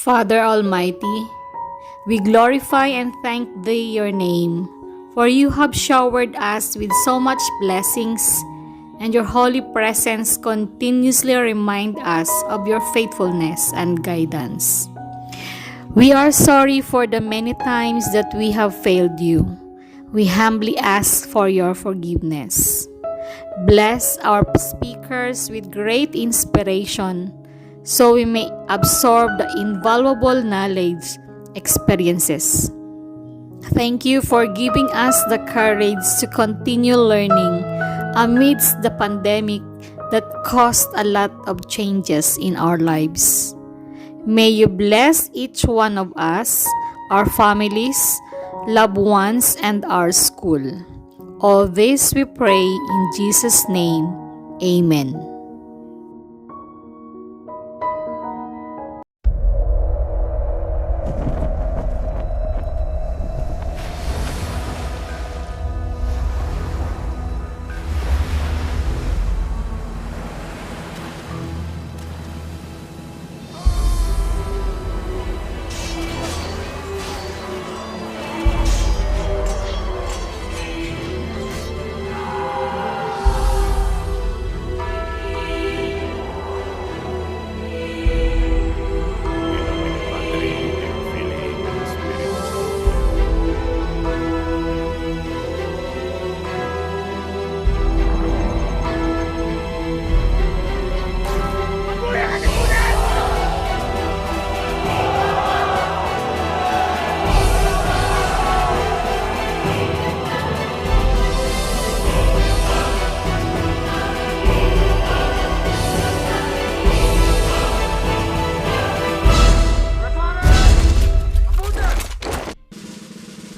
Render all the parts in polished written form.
Father Almighty, we glorify and thank Thee your name, for You have showered us with so much blessings, and Your holy presence continuously remind us of Your faithfulness and guidance. We are sorry for the many times that we have failed You. We humbly ask for Your forgiveness. Bless our speakers with great inspiration, so we may absorb the invaluable knowledge, experiences. Thank You for giving us the courage to continue learning amidst the pandemic that caused a lot of changes in our lives. May You bless each one of us, our families, loved ones, and our school. All this we pray in Jesus' name. Amen.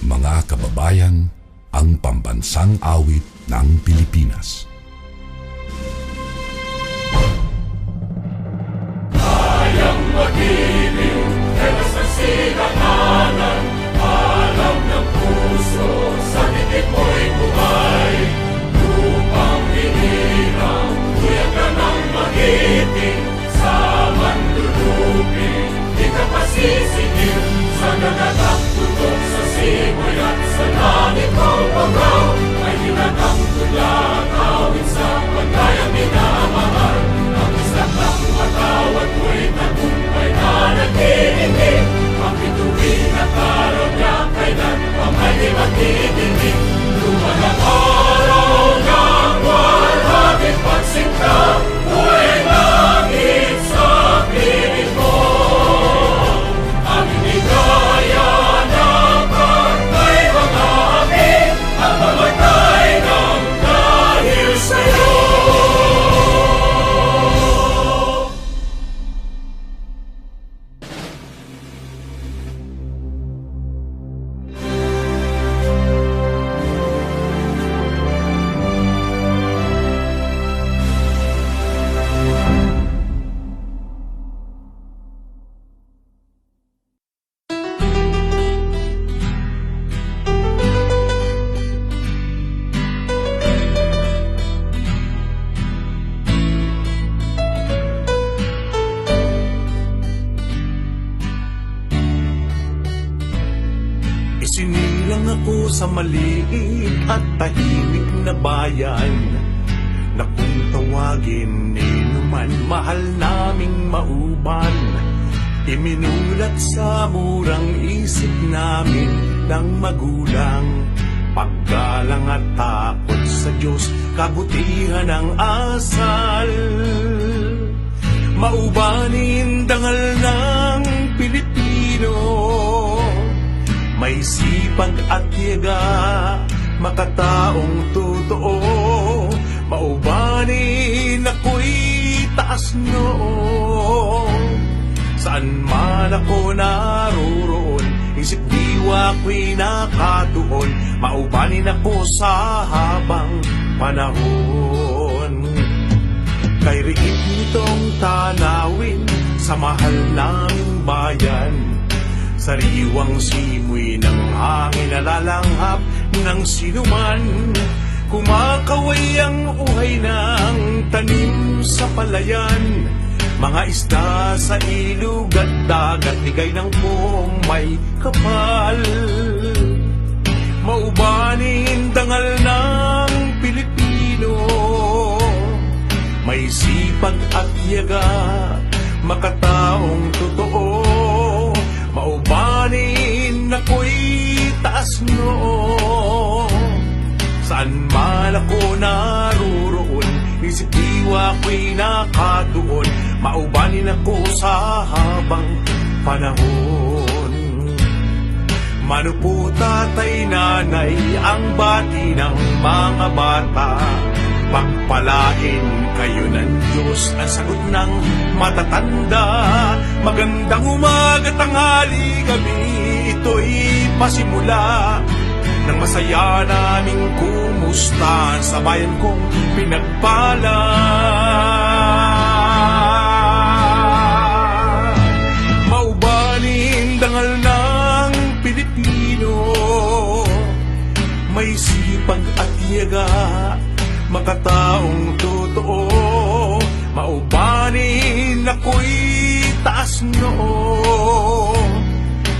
Mga kababayan, ang pambansang awit ng Pilipinas. Kayang magiliw, telas ng sigatanan, alam ng puso, sa titik mo'y buhay. Lupang hinirang, tuyag ka ng magiting, sa manlulupin, di ka pasisingil, sa nagatak tutok sa simoy at sa langit mong pagaw, ay hinatang tulad, awit sa pagkayang minamahal. Ang isang ng matawad mo'y tagumpay na nagtitindig, ang bituin at araw niya kailan pa may di magtitindig. Luman ang araw ng walhaging pagsinta, buhay langit sa piling mo. Ang inigaya ng pagkay mga amin, ang mamatay ng dahil sa'yo. Isinilang ako sa maliit at tahimik na bayan, na kung tawagin ninuman mahal naming mauban. Iminulat sa murang isip namin ng magulang, paggalang at takot sa Diyos, kabutihan ang asal. Maubanin dangal ng Pilipino, may sipag at tiyaga, makataong totoo. Maubanin ako'y taas noo. Saan man ako naroroon, isip diwa ko'y nakatuon. Maubanin ako sa habang panahon. Kay riit nitong tanawin sa mahal naming bayan, sariwang simoy ng hangin nalalanghap ng sinuman. Kumakaway ang uhay ng tanim sa palayan, Mga isda sa ilog at dagat, bigay ng buong may kapal. Maubanin dangal ng Pilipino, may sipag at yaga, makataong totoo. Maubanin ako'y taas noo. Saan man ako naruroon, isip diwa ko'y nakatuon. Maubanin ako sa habang panahon. Mano po tatay nanay ang bati ng mga bata. Pagpalain kayo ng Diyos ang sagot ng matatanda. Magandang umaga, tanghali, gabi, ito'y pasimula ng masaya naming kumusta sa bayan kong pinagpala. Maubanin dangal ng Pilipino, may sipag at yaga, makataong totoo. Maubanin ako'y taas noo.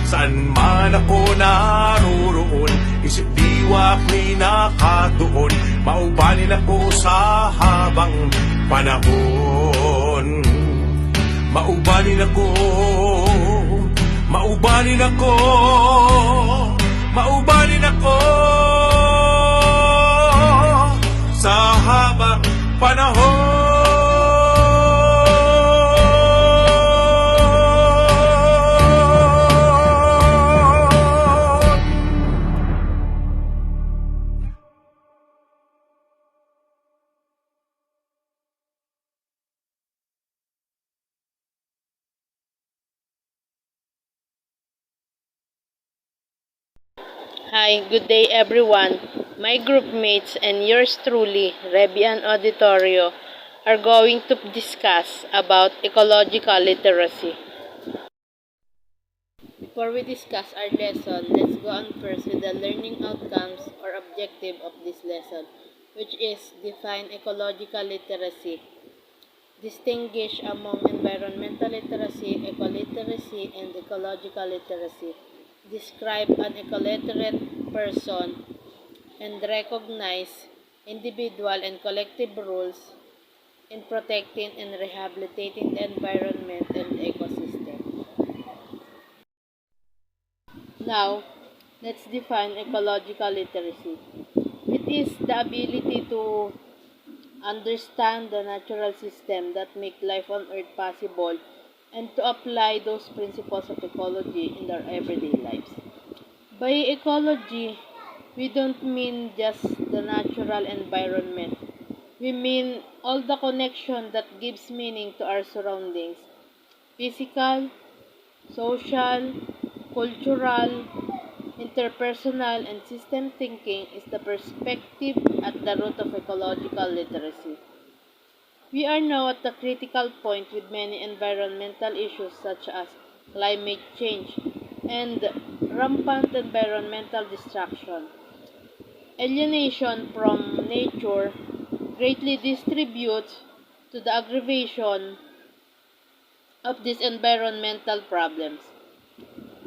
Saan man ako naruroon, isip diwa ko'y nakatuon. Maubanin ako sa habang panahon. Maubanin ako, maubanin ako, maubanin ako sa habang panahon. Hi, good day everyone. My group mates and yours truly, Rebi and Auditorio, are going to discuss about ecological literacy. Before we discuss our lesson, let's go on first with the learning outcomes or objective of this lesson, which is define ecological literacy. Distinguish among environmental literacy, ecoliteracy, and ecological literacy. Describe an ecoliterate person and recognize individual and collective roles in protecting and rehabilitating the environment and ecosystem. Now, let's define ecological literacy. It is the ability to understand the natural system that make life on earth possible and to apply those principles of ecology in our everyday lives. By ecology, we don't mean just the natural environment. We mean all the connection that gives meaning to our surroundings. Physical, social, cultural, interpersonal, and system thinking is the perspective at the root of ecological literacy. We are now at the critical point with many environmental issues such as climate change and rampant environmental destruction. Alienation from nature greatly distributes to the aggravation of these environmental problems.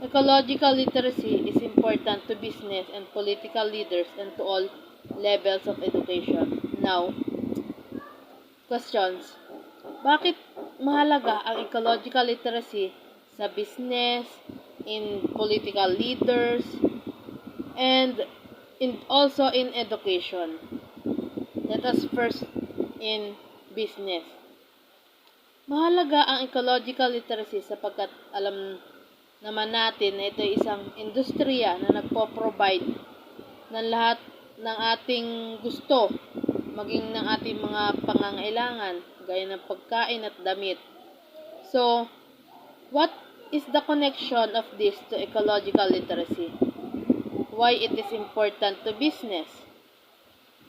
Ecological literacy is important to business and political leaders and to all levels of education. Now, questions. Bakit mahalaga ang ecological literacy sa business, in political leaders, and also in education? Let us first in business. Mahalaga ang ecological literacy sapagkat alam naman natin na ito ay isang industriya na nagpo-provide ng lahat ng ating gusto, maging ng ating mga pangangailangan, gaya ng pagkain at damit. So, what is the connection of this to ecological literacy? Why it is important to business?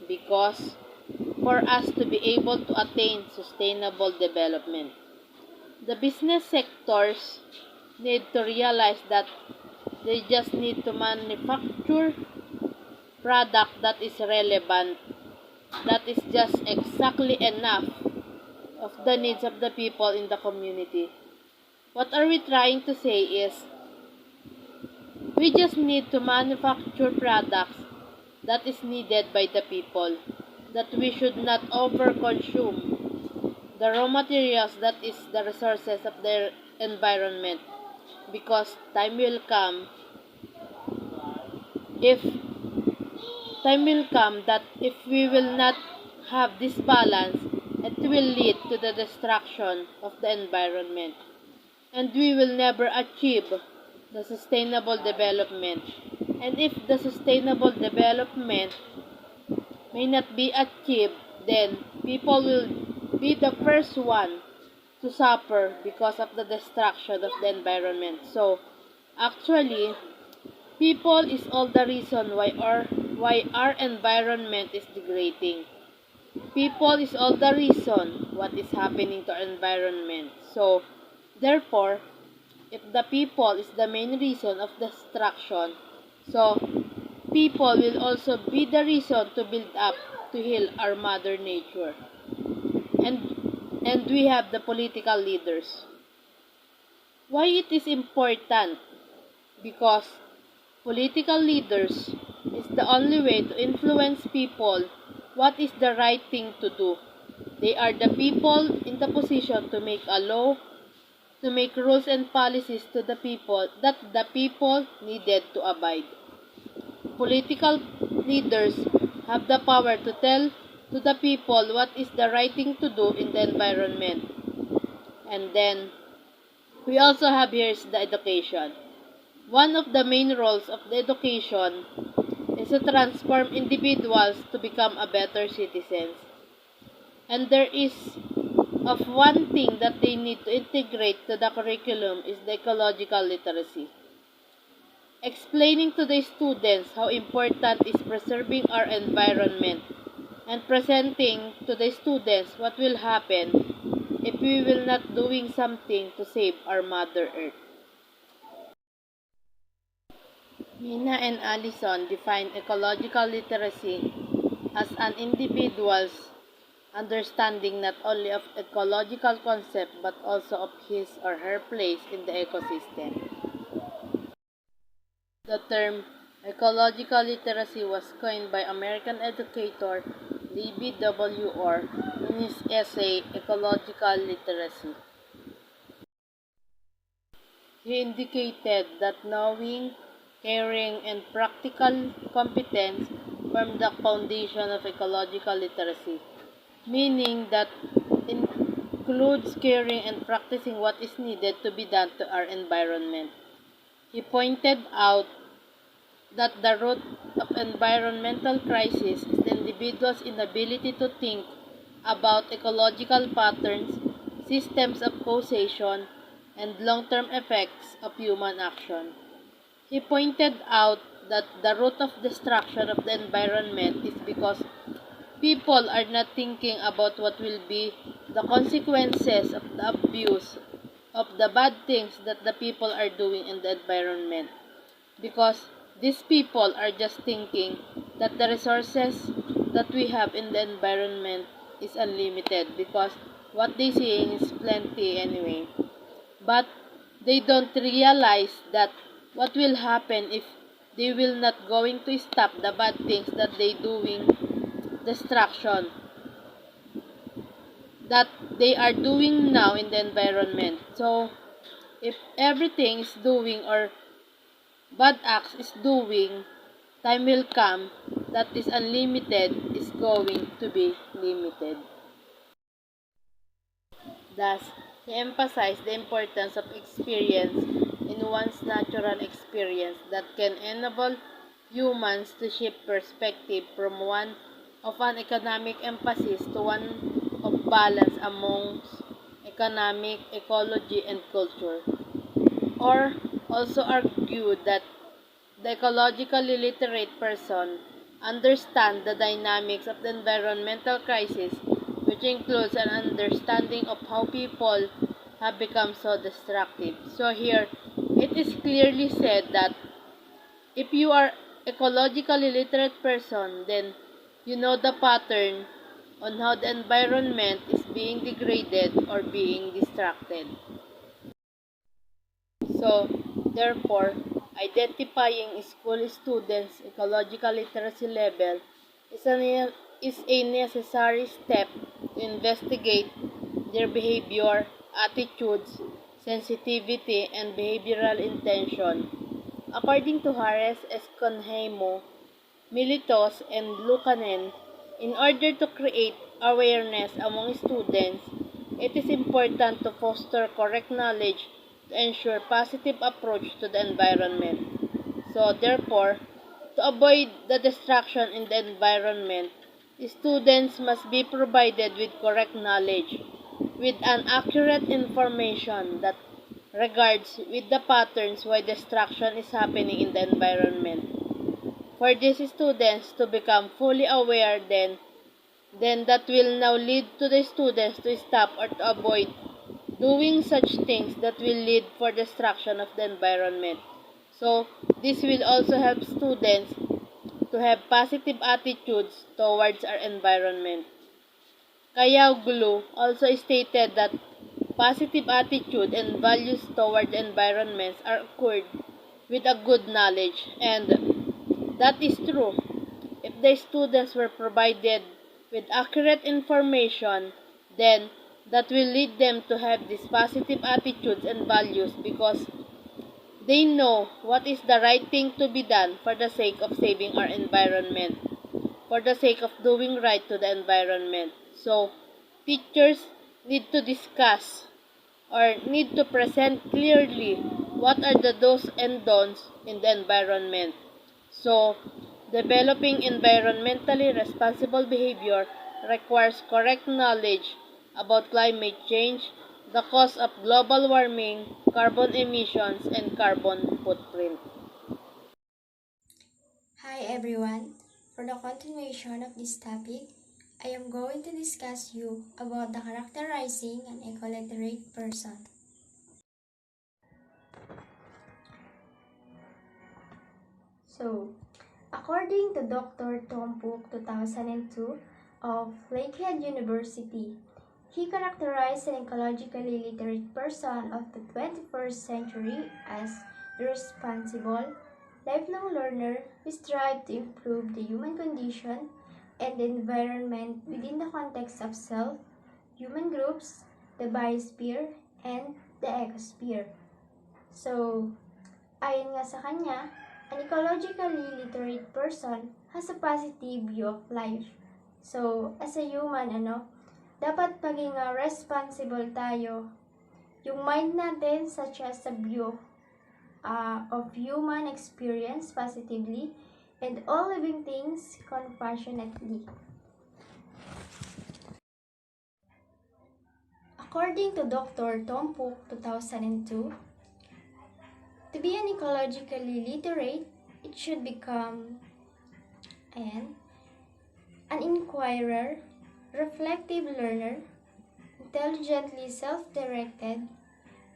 Because for us to be able to attain sustainable development, the business sectors need to realize that they just need to manufacture product that is relevant, that is just exactly enough of the needs of the people in the community. What are we trying to say is, we just need to manufacture products that is needed by the people, that we should not overconsume the raw materials that is the resources of their environment, because if time will come that if we will not have this balance, it will lead to the destruction of the environment, and we will never achieve the sustainable development. And if the sustainable development may not be achieved, then people will be the first one to suffer because of the destruction of the environment. So, actually, people is all the reason why our environment is degrading. People is all the reason what is happening to our environment. So, therefore, if the people is the main reason of destruction, so people will also be the reason to build up, to heal our mother nature. And we have the political leaders. Why it is important? Because political leaders is the only way to influence people what is the right thing to do. They are the people in the position to make a law, to make rules and policies to the people that the people needed to abide. Political leaders have the power to tell to the people what is the right thing to do in the environment. And then, we also have here is the education. One of the main roles of the education is to transform individuals to become a better citizens. And there is of one thing that they need to integrate to the curriculum is the ecological literacy. Explaining to the students how important is preserving our environment, and presenting to the students what will happen if we will not doing something to save our Mother Earth. Mina and Allison define ecological literacy as an individual's understanding not only of ecological concept but also of his or her place in the ecosystem. The term ecological literacy was coined by American educator Libby W. Orr in his essay Ecological Literacy. He indicated that knowing, caring, and practical competence form the foundation of ecological literacy, meaning that includes caring and practicing what is needed to be done to our environment. He pointed out that the root of environmental crisis is the individual's inability to think about ecological patterns, systems of causation, and long-term effects of human action. He pointed out that the root of destruction of the environment is because people are not thinking about what will be the consequences of the abuse, of the bad things that the people are doing in the environment. Because these people are just thinking that the resources that we have in the environment is unlimited, because what they seeing is plenty anyway. But they don't realize that what will happen if they will not going to stop the bad things that they doing, destruction that they are doing now in the environment. So if everything is doing, or bad acts is doing, time will come that is unlimited is going to be limited. Thus, he emphasized the importance of experience in one's natural experience that can enable humans to shift perspective from one of an economic emphasis to one of balance amongst economic, ecology, and culture. Or also argued that the ecologically literate person understands the dynamics of the environmental crisis, which includes an understanding of how people have become so destructive. So here, it is clearly said that if you are ecologically literate person, then you know the pattern on how the environment is being degraded or being distracted. So, therefore, identifying school students' ecological literacy level is a necessary step to investigate their behavior, attitudes, sensitivity, and behavioral intention. According to Harris, Esconhemo, Militos, and Lucanen, in order to create awareness among students, it is important to foster correct knowledge to ensure positive approach to the environment. So, therefore, to avoid the distraction in the environment, students must be provided with correct knowledge, with an accurate information that regards with the patterns why distraction is happening in the environment. For these students to become fully aware, then that will now lead to the students to stop or to avoid doing such things that will lead for destruction of the environment. So this will also help students to have positive attitudes towards our environment. Kayaglu also stated that positive attitude and values toward environments are acquired with a good knowledge, and that is true. If the students were provided with accurate information, then that will lead them to have these positive attitudes and values because they know what is the right thing to be done for the sake of saving our environment, for the sake of doing right to the environment. So, teachers need to discuss or need to present clearly what are the do's and don'ts in the environment. So, developing environmentally responsible behavior requires correct knowledge about climate change, the cause of global warming, carbon emissions, and carbon footprint. Hi everyone. For the continuation of this topic, I am going to discuss you about the characterizing an ecoliterate person. So, according to Dr. Tom Pook 2002 of Lakehead University, he characterized an ecologically literate person of the 21st century as the responsible, lifelong learner who strives to improve the human condition and the environment within the context of self, human groups, the biosphere, and the ecosphere. So, ayon nga sa kanya, an ecologically literate person has a positive view of life. So, as a human, dapat maging responsible tayo. Yung mind natin, such as a view of human experience positively, and all living things compassionately. According to Dr. Tom Pook 2002, to be an ecologically literate, it should become an inquirer, reflective learner, intelligently self-directed,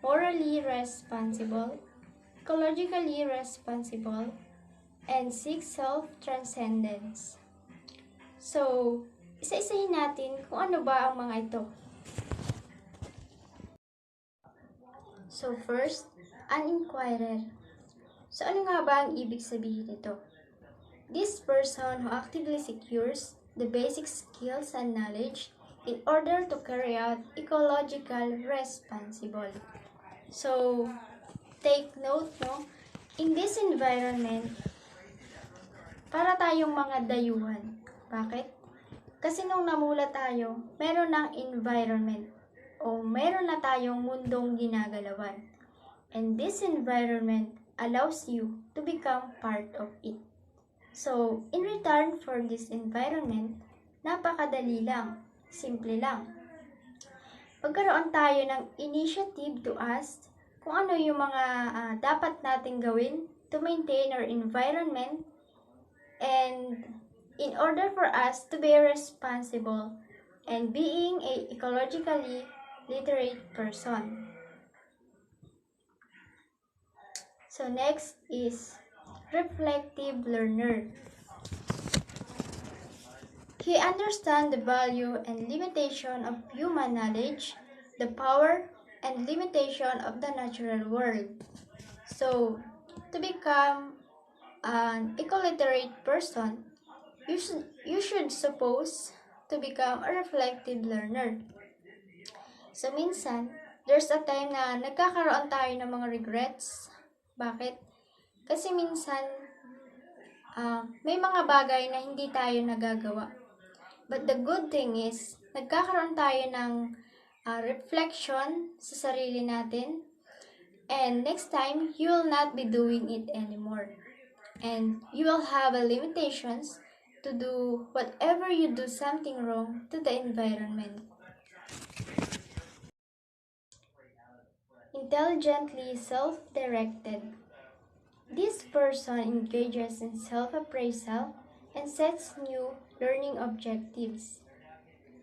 morally responsible, ecologically responsible, and seek self-transcendence. So, isa-isahin natin kung ano ba ang mga ito. So first, an inquirer. So ano nga ba ang ibig sabihin nito? This person who actively secures the basic skills and knowledge in order to carry out ecological responsible. So, take note, no? In this environment, para tayong mga dayuhan. Bakit? Kasi nung namula tayo, meron ng environment o meron na tayong mundong ginagalawan. And this environment allows you to become part of it. So, in return for this environment, napakadali lang, simple lang. Magkaroon tayo ng initiative to ask kung ano yung mga dapat nating gawin to maintain our environment and in order for us to be responsible and being a ecologically literate person. So next is reflective learner. He understands the value and limitation of human knowledge, the power and limitation of the natural world. So, to become an ecoliterate person, you should suppose to become a reflective learner. So, minsan, there's a time na nagkakaroon tayo ng mga regrets. Bakit? Kasi minsan, may mga bagay na hindi tayo nagagawa. But the good thing is, nagkakaroon tayo ng reflection sa sarili natin. And next time, you will not be doing it anymore. And you will have limitations to do whatever you do something wrong to the environment. Intelligently self-directed. This person engages in self-appraisal and sets new learning objectives.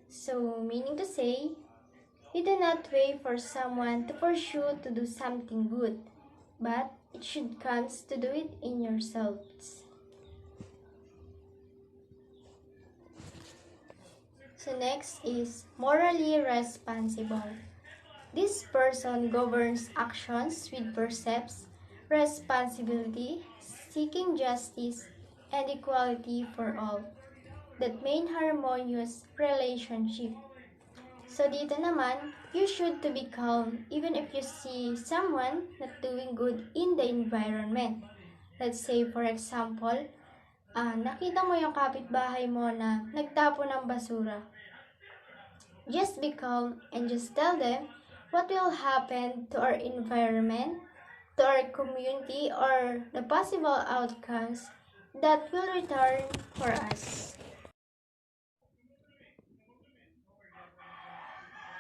So, meaning to say, you do not wait for someone to pursue to do something good, but it should come to do it in yourselves. So next is morally responsible. This person governs actions with percepts responsibility, seeking justice and equality for all that main harmonious relationship. So dito naman, you should to be calm even if you see someone not doing good in the environment. Let's say for example, nakita mo yung kapitbahay mo na nagtapo ng basura. Just be calm and just tell them what will happen to our environment, to our community, or the possible outcomes that will return for us.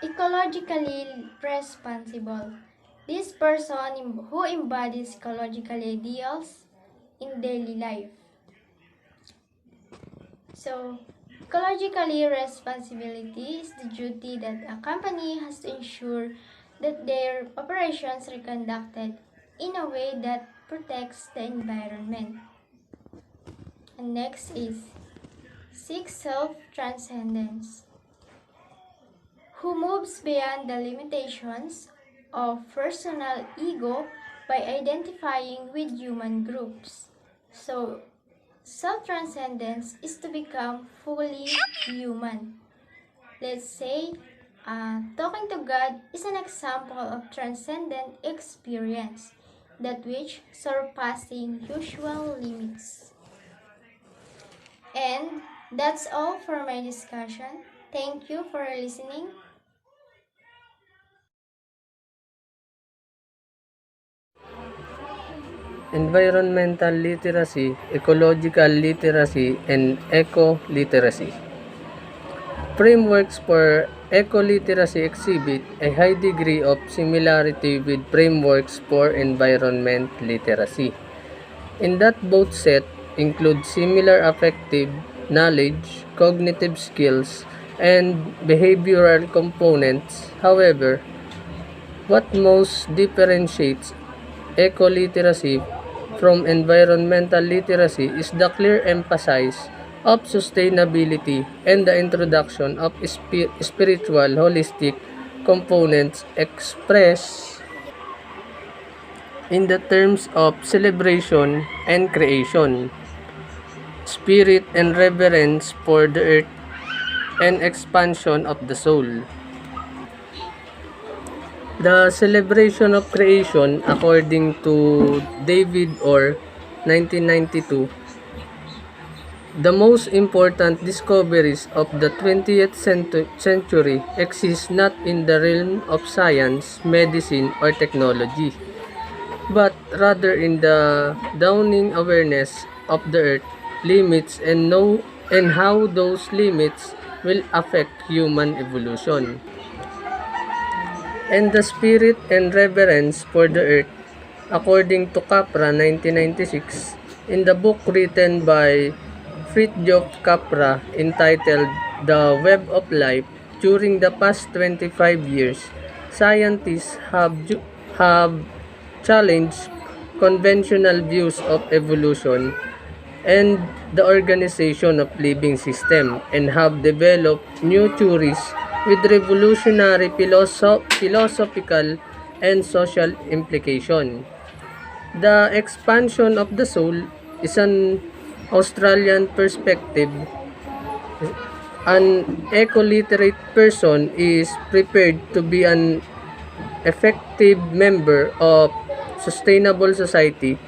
Ecologically responsible. This person who embodies ecological ideals in daily life. So, ecologically responsibility is the duty that a company has to ensure that their operations are conducted in a way that protects the environment. And next is seek self-transcendence, who moves beyond the limitations of personal ego by identifying with human groups. So, self-transcendence is to become fully human. Let's say, talking to God is an example of transcendent experience, that which surpassing usual limits. And that's all for my discussion. Thank you for listening. Environmental literacy, ecological literacy, and eco-literacy. Frameworks for eco-literacy exhibit a high degree of similarity with frameworks for environment literacy, in that both set include similar affective knowledge, cognitive skills, and behavioral components. However, what most differentiates eco-literacy from environmental literacy is the clear emphasis of sustainability and the introduction of spiritual holistic components expressed in the terms of celebration and creation, spirit and reverence for the earth, and expansion of the soul. The celebration of creation, according to David Orr, 1992, the most important discoveries of the 20th century exist not in the realm of science, medicine, or technology, but rather in the dawning awareness of the earth limits and how those limits will affect human evolution. And the spirit and reverence for the earth, according to Capra 1996, in the book written by Fritjof Capra entitled The Web of Life, during the past 25 years, scientists have challenged conventional views of evolution and the organization of living system and have developed new theories with revolutionary philosophical and social implication. The expansion of the soul is an Australian perspective. An eco-literate person is prepared to be an effective member of sustainable society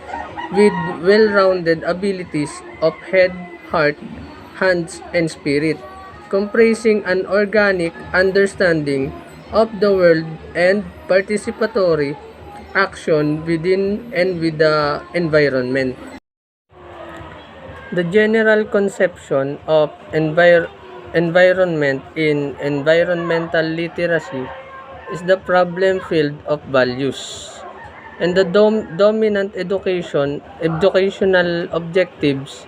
with well-rounded abilities of head, heart, hands, and spirit, comprising an organic understanding of the world and participatory action within and with the environment. The general conception of environment in environmental literacy is the problem field of values. And the dominant educational objectives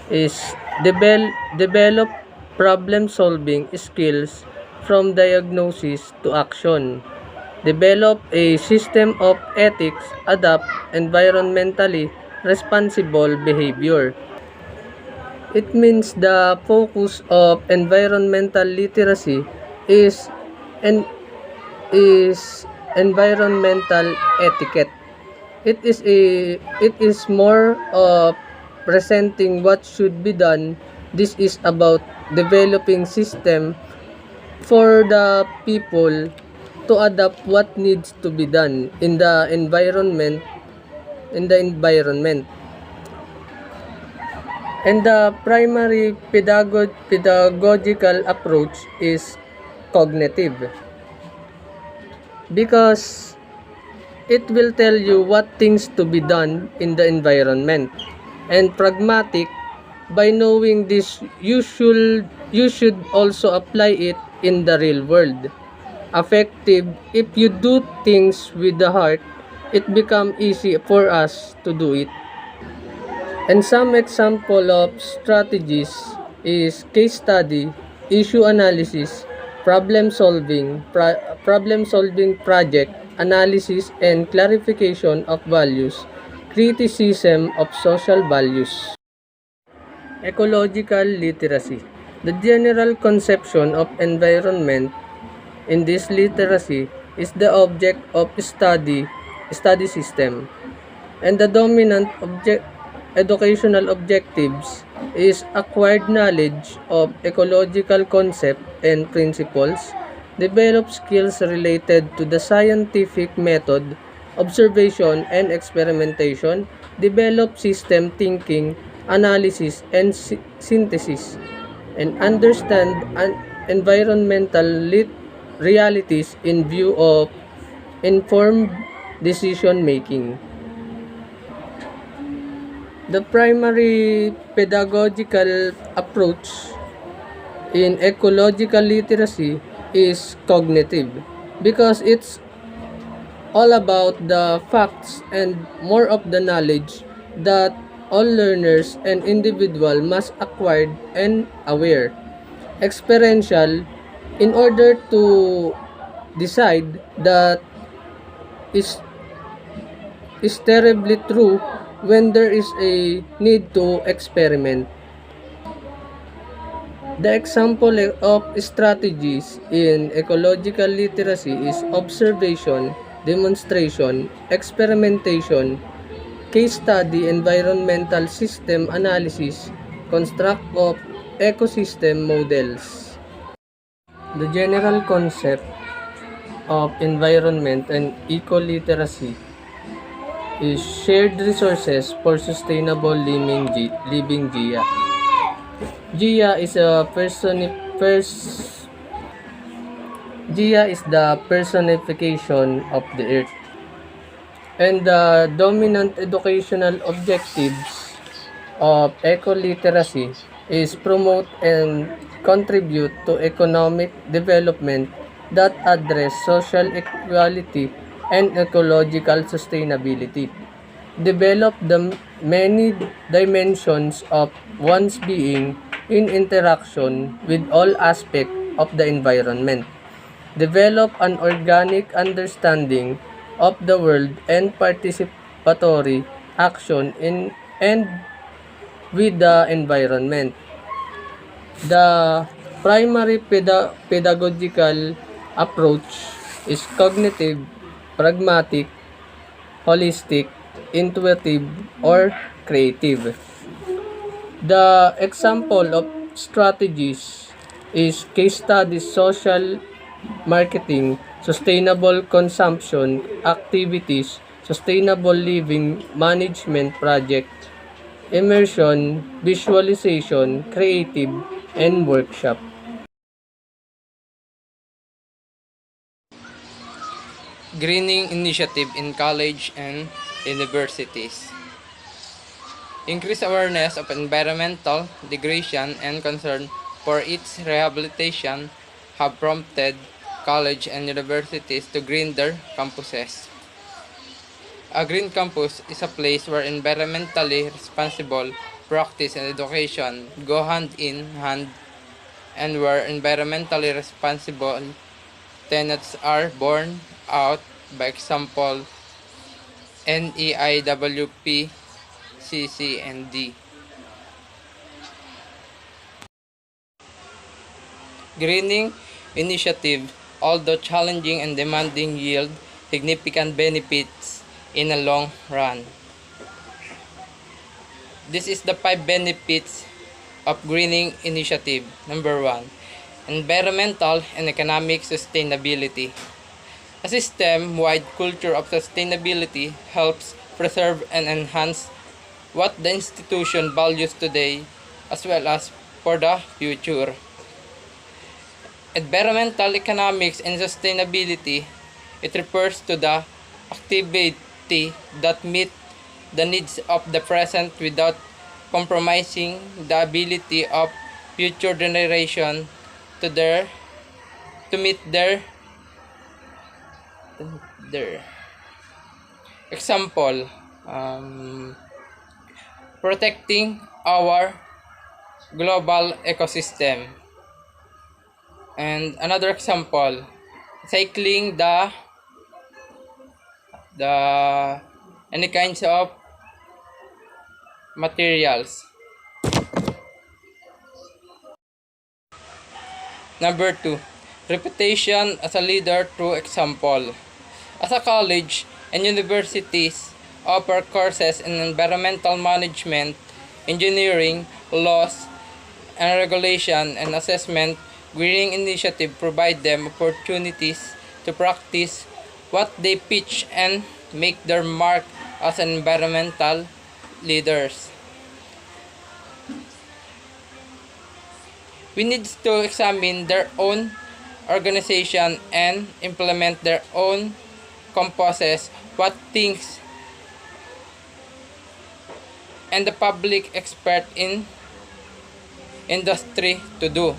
is develop problem-solving skills from diagnosis to action, develop a system of ethics, adopt environmentally responsible behavior. It means the focus of environmental literacy is en- is environmental etiquette. It is more of presenting what should be done. This is about developing system for the people to adapt what needs to be done in the environment. And the primary pedagogical approach is cognitive because it will tell you what things to be done in the environment. And pragmatic, by knowing this, you should also apply it in the real world. Affective, if you do things with the heart, it become easy for us to do it. And some example of strategies is case study, issue analysis, problem solving project analysis and clarification of values, criticism of social values. Ecological literacy. The general conception of environment in this literacy is the object of study system. And the dominant educational objectives is acquired knowledge of ecological concept and principles, develop skills related to the scientific method, observation and experimentation, develop system thinking, analysis and synthesis, and understand environmental realities in view of informed decision making. The primary pedagogical approach in ecological literacy is cognitive because it's all about the facts and more of the knowledge that all learners and individual must acquire and aware. Experiential in order to decide that is is terribly true when there is a need to experiment. The example of strategies in ecological literacy is observation, demonstration, experimentation, case study, environmental system analysis, construct of ecosystem models. The general concept of environment and eco-literacy is shared resources for sustainable living GIA. GIA is a GIA is the personification of the earth. And the dominant educational objectives of eco-literacy is promote and contribute to economic development that address social equality and ecological sustainability. Develop the many dimensions of one's being in interaction with all aspects of the environment. Develop an organic understanding of the world and participatory action in and with the environment. The primary pedagogical approach is cognitive, pragmatic, holistic, intuitive, or creative. The example of strategies is case studies, social marketing, sustainable consumption activities, sustainable living management project, immersion, visualization, creative, and workshop. Greening initiative in college and universities. Increased awareness of environmental degradation and concern for its rehabilitation have prompted college and universities to green their campuses. A green campus is a place where environmentally responsible practice and education go hand in hand and where environmentally responsible tenets are borne out by example NEIWP, CC, and D. Greening initiative, although challenging and demanding, yield significant benefits in the long run. This is the 5 benefits of greening initiative. Number 1, environmental and economic sustainability. A system-wide culture of sustainability helps preserve and enhance what the institution values today as well as for the future. Environmental economics and sustainability, it refers to the activity that meet the needs of the present without compromising the ability of future generation to meet their example, protecting our global ecosystem. And another example, cycling the any kinds of materials. Number 2, reputation as a leader through example. As a college and universities offer courses in environmental management, engineering, laws, and regulation and assessment, greening initiative provide them opportunities to practice what they preach and make their mark as environmental leaders. We need to examine their own organization and implement their own compasses what things and the public expert in industry to do.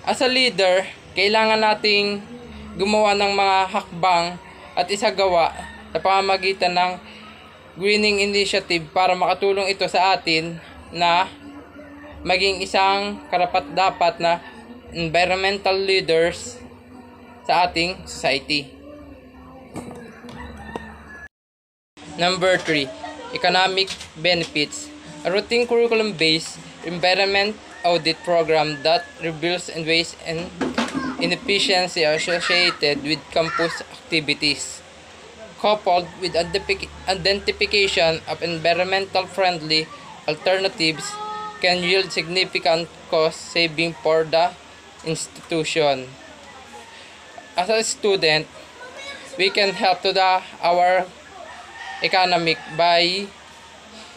As a leader, kailangan nating gumawa ng mga hakbang at isagawa sa pamamagitan ng greening initiative para makatulong ito sa atin na maging isang karapat-dapat na environmental leaders sa ating society. Number 3, economic benefits. A routine curriculum-based environment audit program that reveals and waste and inefficiency associated with campus activities, coupled with identification of environmental friendly alternatives, can yield significant cost saving for the institution. As a student, we can help to our economic by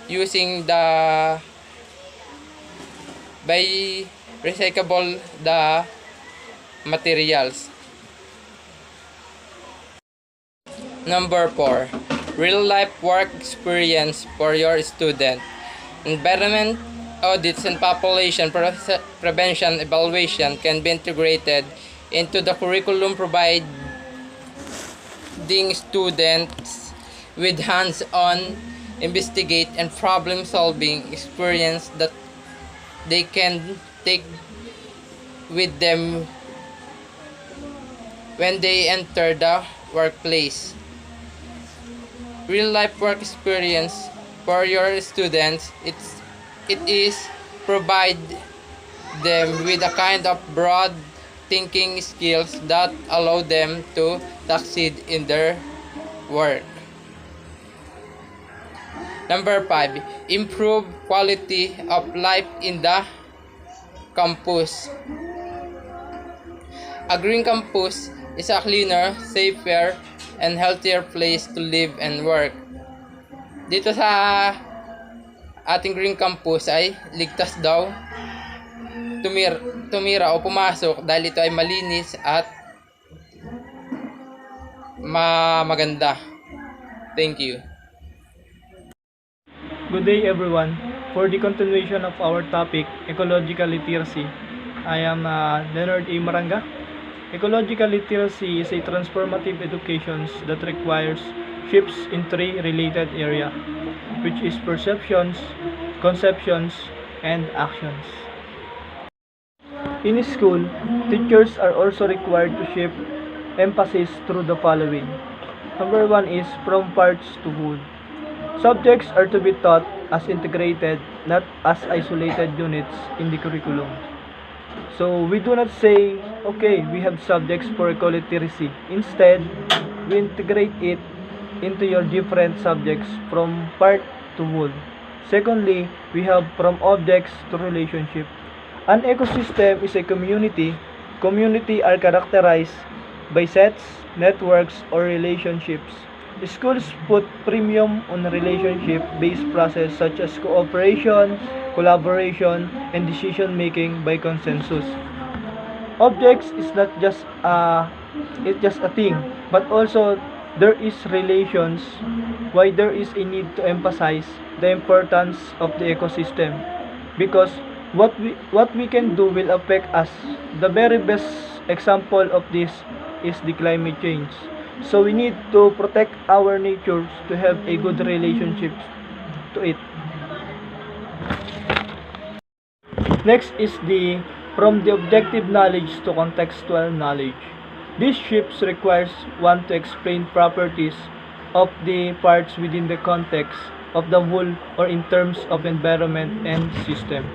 using by recyclable the materials. Number 4, real life work experience for your student. Environment audits and population prevention evaluation can be integrated into the curriculum, providing students with hands-on investigate and problem-solving experience that they can take with them when they enter the workplace. Real-life work experience for your students, it is provide them with a kind of broad thinking skills that allow them to succeed in their work. Number 5, improve quality of life in the campus. A green campus is a cleaner, safer, and healthier place to live and work. Dito sa ating green campus ay ligtas daw tumira o pumasok dahil ito ay malinis at maganda. Thank you. Good day everyone. For the continuation of our topic, Ecological Literacy, I am Leonard A. Maranga. Ecological literacy is a transformative education that requires shifts in three related areas, which is perceptions, conceptions, and actions. In school, teachers are also required to shift emphasis through the following. Number 1 is from parts to whole. Subjects are to be taught as integrated, not as isolated units in the curriculum. So we do not say, okay, we have subjects for ecoliteracy. Instead, we integrate it into your different subjects from part to whole. Secondly, we have from objects to relationship. An ecosystem is a community. Community are characterized by sets, networks, or relationships. Schools put premium on relationship-based process such as cooperation, collaboration, and decision-making by consensus. Objects is not just a thing, but also there is relations. Why there is a need to emphasize the importance of the ecosystem, because what we can do will affect us. The very best example of this is the climate change. So we need to protect our nature to have a good relationship to it. Next is from the objective knowledge to contextual knowledge. This shift requires one to explain properties of the parts within the context of the whole or in terms of environment and system.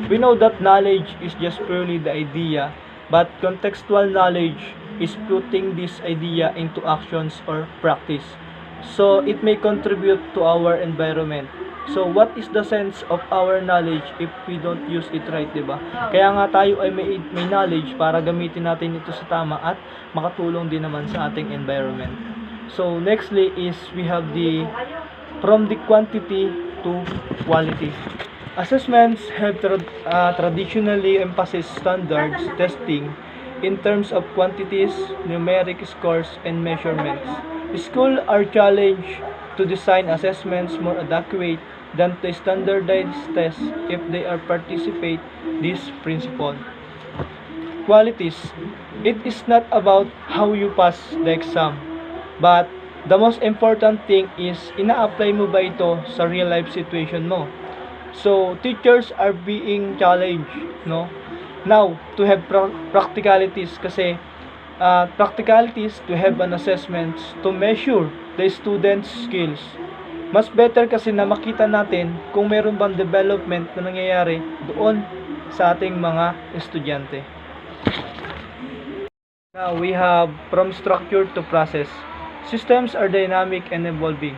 We know that knowledge is just purely the idea, but contextual knowledge is putting this idea into actions or practice. So it may contribute to our environment. So what is the sense of our knowledge if we don't use it right, diba? Kaya nga tayo ay may knowledge para gamitin natin ito sa tama at makatulong din naman sa ating environment. So nextly is we have from the quantity to quality. Assessments have traditionally emphasized standards testing in terms of quantities, numeric scores, and measurements. Schools are challenged to design assessments more adequate than to standardized tests if they are participate this principle. Qualities. It is not about how you pass the exam, but the most important thing is ina-apply mo ba ito sa real life situation mo. So teachers are being challenged, no? Now, to have practicalities kasi practicalities to have an assessments to measure the student's skills. Mas better kasi na makita natin kung meron bang development na nangyayari doon sa ating mga estudyante. Now, we have from structure to process. Systems are dynamic and evolving.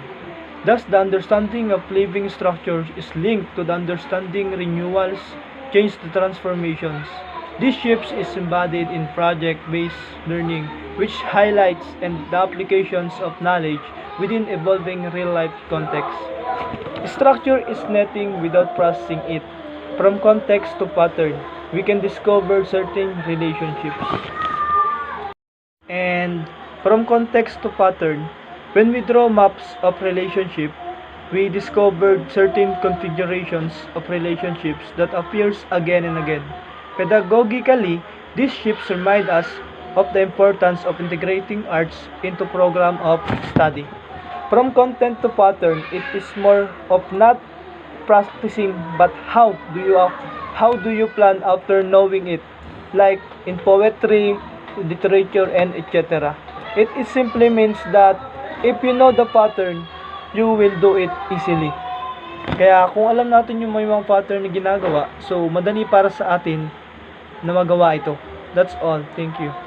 Thus, the understanding of living structures is linked to the understanding renewals, change to transformations. This shifts is embodied in project-based learning, which highlights the applications of knowledge within evolving real-life context. Structure is netting without processing it. From context to pattern, we can discover certain relationships. And from context to pattern, when we draw maps of relationship, we discovered certain configurations of relationships that appears again and again. Pedagogically, these shifts remind us of the importance of integrating arts into program of study. From content to pattern, it is more of not practicing but how do you plan after knowing it, like in poetry, literature, and etc. It simply means that if you know the pattern, you will do it easily. Kaya kung alam natin yung may mga pattern na ginagawa, so madali para sa atin na magawa ito. That's all. Thank you.